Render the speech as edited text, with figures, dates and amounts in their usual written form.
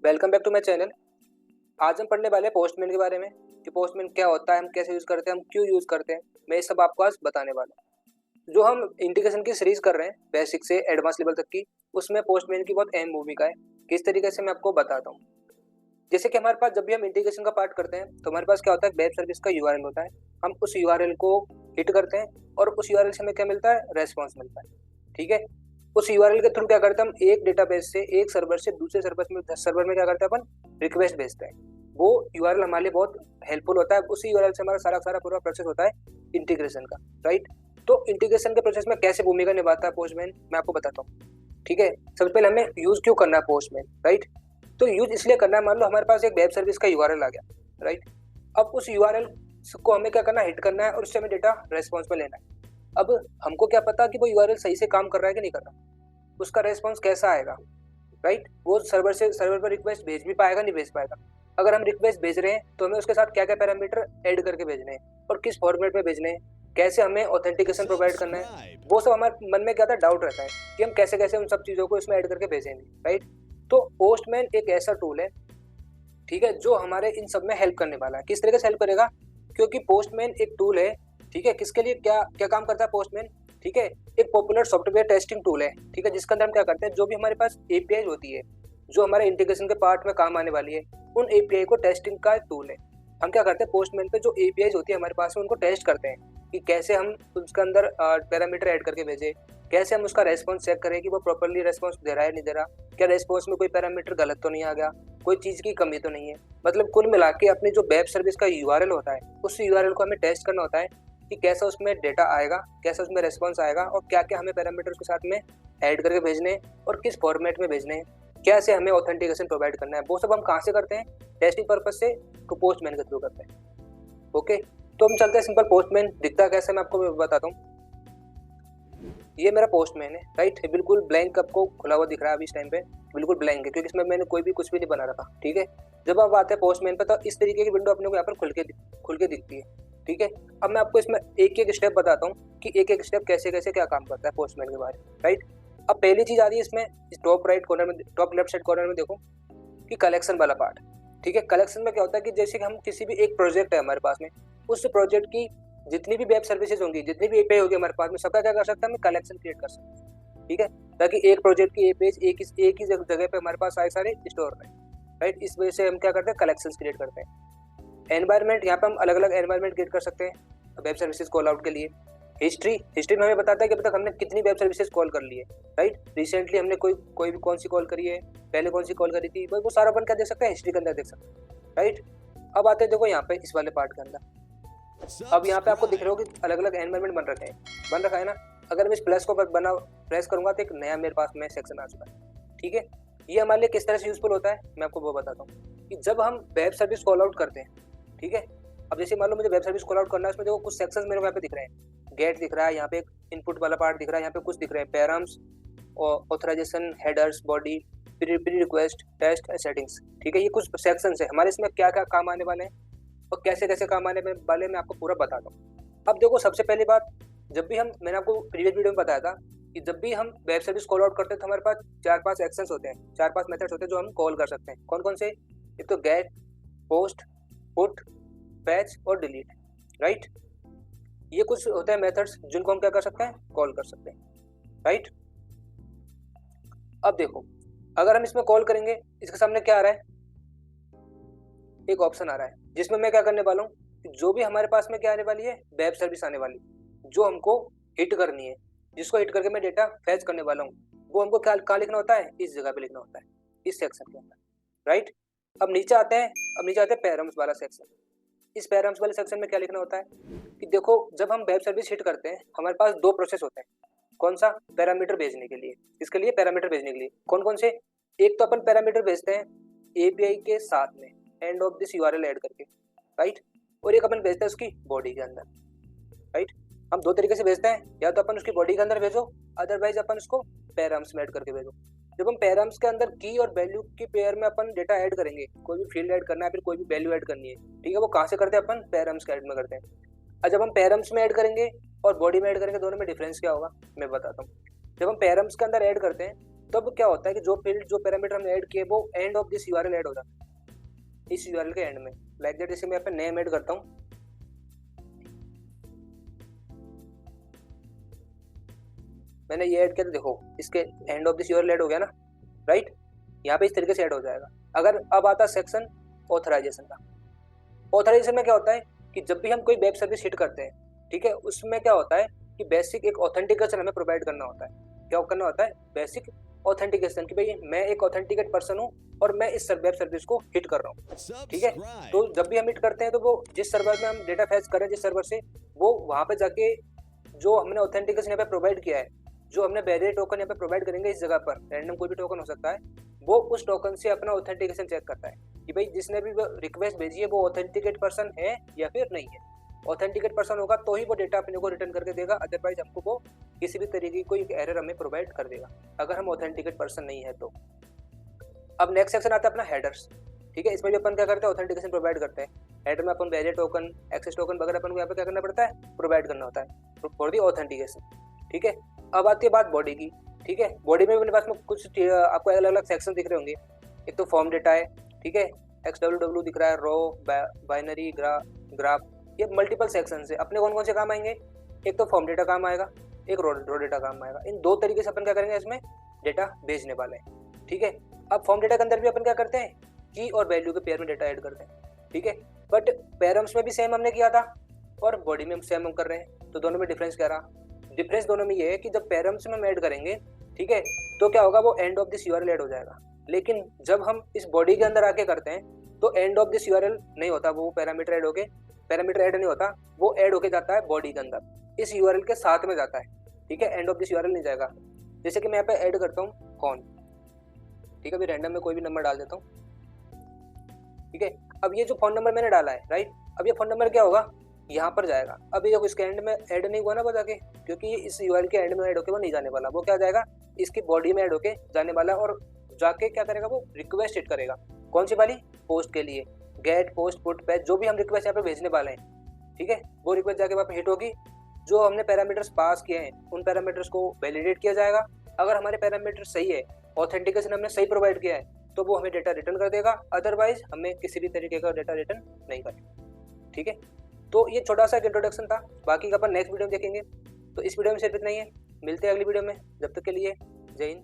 Welcome back to my channel. आज हम पढ़ने वाले हैं पोस्टमैन के बारे में कि पोस्टमैन क्या होता है, हम कैसे यूज़ करते हैं, हम क्यों यूज़ करते हैं। मैं ये सब आपको आज बताने वाला हूँ। जो हम इंटीग्रेशन की सीरीज कर रहे हैं बेसिक से एडवांस लेवल तक की, उसमें पोस्टमैन की बहुत अहम भूमिका है। किस तरीके से मैं आपको बताता हूँ। जैसे कि हमारे पास जब भी हम इंटीग्रेशन का पार्ट करते हैं तो हमारे पास क्या होता है, वेब सर्विस का यूआरएल होता है। हम उस यूआरएल को हिट करते हैं और उस यूआरएल से हमें क्या मिलता है, रेस्पॉन्स मिलता है। ठीक है, उस यूआरएल के थ्रू क्या करते हैं, हम एक डेटाबेस से एक सर्वर से दूसरे सर्वर में क्या करते हैं, अपन रिक्वेस्ट भेजते हैं। वो यूआरएल हमारे लिए बहुत हेल्पफुल होता है। उसी यूआरएल से हमारा सारा सारा पूरा प्रोसेस होता है इंटीग्रेशन का, राइट। तो इंटीग्रेशन के प्रोसेस में कैसे भूमिका निभाता है पोस्टमैन, मैं आपको बताता हूँ। ठीक है, सबसे पहले हमें यूज क्यों करना है पोस्टमैन, राइट। तो यूज इसलिए करना है, मान लो हमारे पास एक वेब सर्विस का यूआरएल आ गया, राइट। अब उस यूआरएल को हमें क्या करना है, हिट करना है और उससे हमें डेटा रेस्पॉन्स में लेना है। अब हमको क्या पता कि वो यूआरएल सही से काम कर रहा है कि नहीं कर रहा, उसका रेस्पॉन्स कैसा आएगा, राइट। वो सर्वर पर रिक्वेस्ट भेज भी पाएगा, नहीं भेज पाएगा। अगर हम रिक्वेस्ट भेज रहे हैं तो हमें उसके साथ क्या क्या पैरामीटर ऐड करके भेजने हैं और किस फॉर्मेट में भेजने हैं, कैसे हमें ऑथेंटिकेशन प्रोवाइड करना है, वो सब हमारे मन में क्या था, डाउट रहता है कि हम कैसे कैसे उन सब चीज़ों को इसमें ऐड करके भेजेंगे, राइट। तो पोस्टमैन एक ऐसा टूल है, ठीक है, जो हमारे इन सब में हेल्प करने वाला है। किस तरीके से हेल्प करेगा, क्योंकि पोस्टमैन एक टूल है, ठीक है। किसके लिए क्या क्या काम करता है पोस्टमैन, ठीक है, एक पॉपुलर सॉफ्टवेयर टेस्टिंग टूल है, ठीक है, जिसके अंदर हम क्या करते हैं, जो भी हमारे पास एपीआई होती है, जो हमारे इंटीग्रेशन के पार्ट में काम आने वाली है, उन एपीआई को टेस्टिंग का एक टूल है। हम क्या करते हैं, पोस्टमैन पे जो एपीआई होती है हमारे पास में, उनको टेस्ट करते हैं कि कैसे हम उसके अंदर पैरामीटर ऐड करके भेजें, कैसे हम उसका रेस्पॉन्स चेक करें कि वो प्रॉपरली रेस्पॉन्स दे रहा है नहीं दे रहा, क्या रेस्पॉन्स में कोई पैरामीटर गलत तो नहीं आ गया, कोई चीज़ की कमी तो नहीं है। मतलब कुल मिला के अपनी जो वेब सर्विस का यूआरएल होता है, उस यूआरएल को हमें टेस्ट करना होता है कि कैसा उसमें डेटा आएगा, कैसा उसमें रेस्पॉन्स आएगा और क्या क्या हमें पैरामीटर के साथ में ऐड करके भेजने हैं और किस फॉर्मेट में भेजने हैं, कैसे हमें ऑथेंटिकेशन प्रोवाइड करना है। वो सब हम कहाँ से करते हैं, टेस्टिंग पर्पज से, तो पोस्टमैन के थ्रू करते हैं। ओके, तो हम चलते हैं सिंपल पोस्टमैन दिखता कैसे, मैं आपको बताता हूँ। ये मेरा पोस्टमैन है, राइट। बिल्कुल ब्लैंक आपको खुला हुआ दिख रहा है अभी इस टाइम पे, बिल्कुल ब्लैंक है क्योंकि इसमें मैंने कोई भी कुछ भी नहीं बना रखा, ठीक है। जब आप आते हैं पोस्टमैन पे तो इस तरीके की विंडो अपने को यहाँ पर खुल के दिखती है, ठीक है। अब मैं आपको इसमें एक एक स्टेप बताता हूँ कि एक एक स्टेप कैसे कैसे क्या काम करता है पोस्टमैन के बारे में, राइट। अब पहली चीज आ रही है इसमें, इस टॉप राइट कॉर्नर में, टॉप लेफ्ट साइड कॉर्नर में देखो कि कलेक्शन वाला पार्ट, ठीक है। कलेक्शन में क्या होता है कि जैसे कि हम किसी भी एक प्रोजेक्ट है हमारे पास में, उस प्रोजेक्ट की जितनी भी वेब सर्विसेज होंगी, जितनी भी एपीआई होगी हमारे पास में, सबका क्या कर सकते हैं, हम कलेक्शन क्रिएट कर सकते हैं, ठीक है। ताकि एक प्रोजेक्ट की पेज एक ही जगह पे हमारे पास सारे सारे स्टोर रहे, राइट। इस वजह से हम क्या करते हैं, कलेक्शन क्रिएट करते हैं। एनवायरमेंट, यहाँ पे हम अलग अलग एनवायरमेंट क्रिएट कर सकते हैं वेब सर्विसेज कॉल आउट के लिए। हिस्ट्री में हमें बताता है कि अब तक हमने कितनी वेब सर्विसेज कॉल कर ली है, राइट। रिसेंटली हमने कोई भी कौन सी कॉल करी है, पहले कौन सी कॉल करी थी, वो सारा अपन क्या देख सकते हैं, हिस्ट्री के अंदर देख सकते हैं, राइट। अब आते हैं देखो यहाँ पे इस वाले पार्ट के अंदर। अब यहाँ पे आपको दिख रहा होगा कि अलग अलग एनवायरमेंट बन रखा है ना। अगर मैं इस प्लस को प्रेस करूंगा तो एक नया मेरे पास में सेक्शन आ चुका है, ठीक है। ये हमारे लिए किस तरह से यूजफुल होता है, मैं आपको वो बताता हूँ कि जब हम वेब सर्विस कॉल आउट करते हैं, ठीक है। अब जैसे मान लो मुझे वेब सर्विस कॉल आउट करना है, उसमें देखो कुछ सेक्शंस मेरे को यहाँ पे दिख रहे हैं, गेट दिख रहा है, यहाँ पे एक इनपुट वाला पार्ट दिख रहा है, यहाँ पे कुछ दिख रहे हैं, params, authorisation, headers, body, pre request, test, settings, ठीक है। ये कुछ सेक्शंस है हमारे, इसमें क्या क्या काम आने वाले हैं और कैसे कैसे काम आने वाले मैं आपको पूरा बताता हूँ। अब देखो सबसे पहली बात, जब भी हम, मैंने आपको प्रीवियस वीडियो में बताया था कि जब भी हम वेब सर्विस कॉल आउट करते हैं तो हमारे पास 4-5 एक्शंस होते हैं, 4-5 मेथड्स होते हैं जो हम कॉल कर सकते हैं। कौन कौन से, एक तो गेट, पोस्ट, पुट, फैच और डिलीट, राइट। ये कुछ होते हैं मेथड्स जिनको हम क्या कर सकते हैं, कॉल कर सकते हैं, राइट। अब देखो अगर हम इसमें कॉल करेंगे, इसके सामने क्या आ रहा है, एक ऑप्शन आ रहा है जिसमें मैं क्या करने वाला हूँ, जो भी हमारे पास में क्या आने वाली है, वेब सर्विस आने वाली, जो हमको हिट करनी है, जिसको हिट करके मैं डेटा फैच करने वाला हूँ, वो हमको क्या कहाँ लिखना होता है, इस जगह पे लिखना होता है, इस सेक्शन के अंदर, राइट। अब नीचे आते हैं पैराम्स वाला सेक्शन। इस पैराम्स वाले सेक्शन में क्या लिखना होता है कि देखो जब हम वेब सर्विस हिट करते हैं हमारे पास दो प्रोसेस होते हैं। कौन सा, पैरामीटर भेजने के लिए, इसके लिए पैरामीटर भेजने के लिए कौन कौन से, एक तो अपन पैरामीटर भेजते हैं एपीआई के साथ में end of this URL add करके, राइट। और एक अपन भेजते हैं उसकी बॉडी के अंदर, राइट। हम दो तरीके से भेजते हैं, या तो अपन उसकी बॉडी के अंदर भेजो, अदरवाइज अपन उसको पैराम्स में ऐड करके भेजो। जब हम पैराम्स के अंदर की और वैल्यू की पेयर में अपन डेटा ऐड करेंगे, कोई भी फील्ड ऐड करना है, फिर कोई भी वैल्यू ऐड करनी है, ठीक है, वो कहाँ से करते हैं, अपन पैराम्स के ऐड में करते हैं। और जब हम पैराम्स में ऐड करेंगे और बॉडी में ऐड करेंगे, दोनों में डिफरेंस क्या होगा मैं बताता हूँ। जब हम पैराम्स के अंदर ऐड करते हैं तब क्या होता है कि जो फील्ड जो पैरामीटर हमने ऐड किए वो end of this URL add हो जाता है, इस यूआरएल के एंड में। लाइक दैट, जैसे मैं यहाँ पे नेम ऐड करता हूँ, मैंने ये ऐड किया तो देखो इसके end of this URL add हो गया ना, राइट। यहाँ पे इस तरीके से ऐड हो जाएगा। अगर अब आता सेक्शन ऑथराइजेशन का। ऑथराइजेशन में क्या होता है कि जब भी हम कोई वेब सर्विस हिट करते हैं, ठीक है, उसमें क्या होता है कि बेसिक एक ऑथेंटिकेशन हमें प्रोवाइड करना होता है। क्या करना होता है? बेसिक ऑथेंटिकेशन, कि भाई मैं एक ऑथेंटिकेट पर्सन हूँ और मैं इस वेब सर्विस को हिट कर रहा हूँ, ठीक है। तो जब भी हम हिट करते हैं तो वो जिस सर्वर में हम डेटा फैच करें, जिस सर्वर से, वो वहाँ पे जाके जो हमने ऑथेंटिकेशन यहाँ पे प्रोवाइड किया है, जो हमने बैरियर टोकन यहाँ पे प्रोवाइड करेंगे इस जगह पर, रैंडम कोई भी टोकन हो सकता है, वो उस टोकन से अपना ऑथेंटिकेशन चेक करता है कि भाई जिसने भी रिक्वेस्ट भेजी है वो ऑथेंटिकेट पर्सन है या फिर नहीं है। ऑथेंटिकेट पर्सन होगा तो ही वो डेटा अपने को रिटर्न करके देगा, अदरवाइज हमको वो किसी भी तरीके की कोई एरर हमें प्रोवाइड कर देगा अगर हम ऑथेंटिकेट पर्सन नहीं है तो। अब नेक्स्ट सेक्शन आता है अपना हेडर्स, ठीक है। इसमें भी अपन क्या करते हैं? ऑथेंटिकेशन प्रोवाइड करते हैं। हेडर में अपन बैरियर टोकन, एक्सेस टोकन वगैरह अपन को यहाँ पे क्या करना पड़ता है? प्रोवाइड करना होता है फॉर दी ऑथेंटिकेशन, ठीक है। अब आती है बात बॉडी की, ठीक है। बॉडी में अपने पास में कुछ आपको अलग अलग सेक्शन दिख रहे होंगे। एक तो फॉर्म डेटा है, ठीक है, XWW दिख रहा है, रो, बाइनरी, ग्राफ, ये मल्टीपल सेक्शन है। अपने कौन कौन से काम आएंगे? एक तो फॉर्म डेटा काम आएगा, एक रो डेटा काम आएगा। इन दो तरीके से अपन क्या करेंगे? इसमें डेटा भेजने वाले हैं, ठीक है। अब फॉर्म डेटा के अंदर भी अपन क्या करते हैं? की और वैल्यू के पेयर में डेटा ऐड करते हैं, ठीक है। बट पैरम्स में भी सेम हमने किया था और बॉडी में सेम हम कर रहे हैं, तो दोनों में डिफरेंस क्या रहा? डिफरेंस दोनों में ये है कि जब पैरम्स में हम ऐड करेंगे, ठीक है, तो क्या होगा? वो end of this URL add हो जाएगा। लेकिन जब हम इस बॉडी के अंदर आके करते हैं तो एंड ऑफ दिस यूआरएल नहीं होता, वो पैरामीटर ऐड होके, पैरामीटर ऐड नहीं होता, वो ऐड होके जाता है बॉडी के अंदर, इस यूआरएल के साथ में जाता है, ठीक है। एंड ऑफ दिस यूआरएल नहीं जाएगा। जैसे कि मैं यहाँ पे ऐड करता हूँ फोन, ठीक है, अभी रैंडम में कोई भी नंबर डाल देता हूँ, ठीक है। अब ये जो फोन नंबर मैंने डाला है, राइट, अब ये फोन नंबर क्या होगा? यहाँ पर जाएगा। अब ये इसके एंड में ऐड नहीं हुआ ना वो जाके, क्योंकि ये इस यूआरएल के एंड में ऐड होके वो नहीं जाने वाला, वो क्या जाएगा? इसकी बॉडी में ऐड होके जाने वाला है और जाके क्या करेगा? वो रिक्वेस्ट हिट करेगा। कौन सी वाली? पोस्ट के लिए, गेट, पोस्ट, पुट, पैच, जो भी हम रिक्वेस्ट यहाँ पे भेजने वाले हैं, ठीक है, वो रिक्वेस्ट जाके वहाँ पे हिट होगी। जो हमने पैरामीटर्स पास किए हैं उन पैरामीटर्स को वैलिडेट किया जाएगा। अगर हमारे पैरामीटर सही है, ऑथेंटिकेशन हमने सही प्रोवाइड किया है, तो वो हमें डेटा रिटर्न कर देगा, अदरवाइज हमें किसी भी तरीके का डेटा रिटर्न नहीं करेगा, ठीक है। तो ये छोटा सा इंट्रोडक्शन था, बाकी का अपन नेक्स्ट वीडियो में देखेंगे। तो इस वीडियो में सिर्फ इतना ही है, मिलते हैं अगली वीडियो में, जब तक के लिए जय हिंद।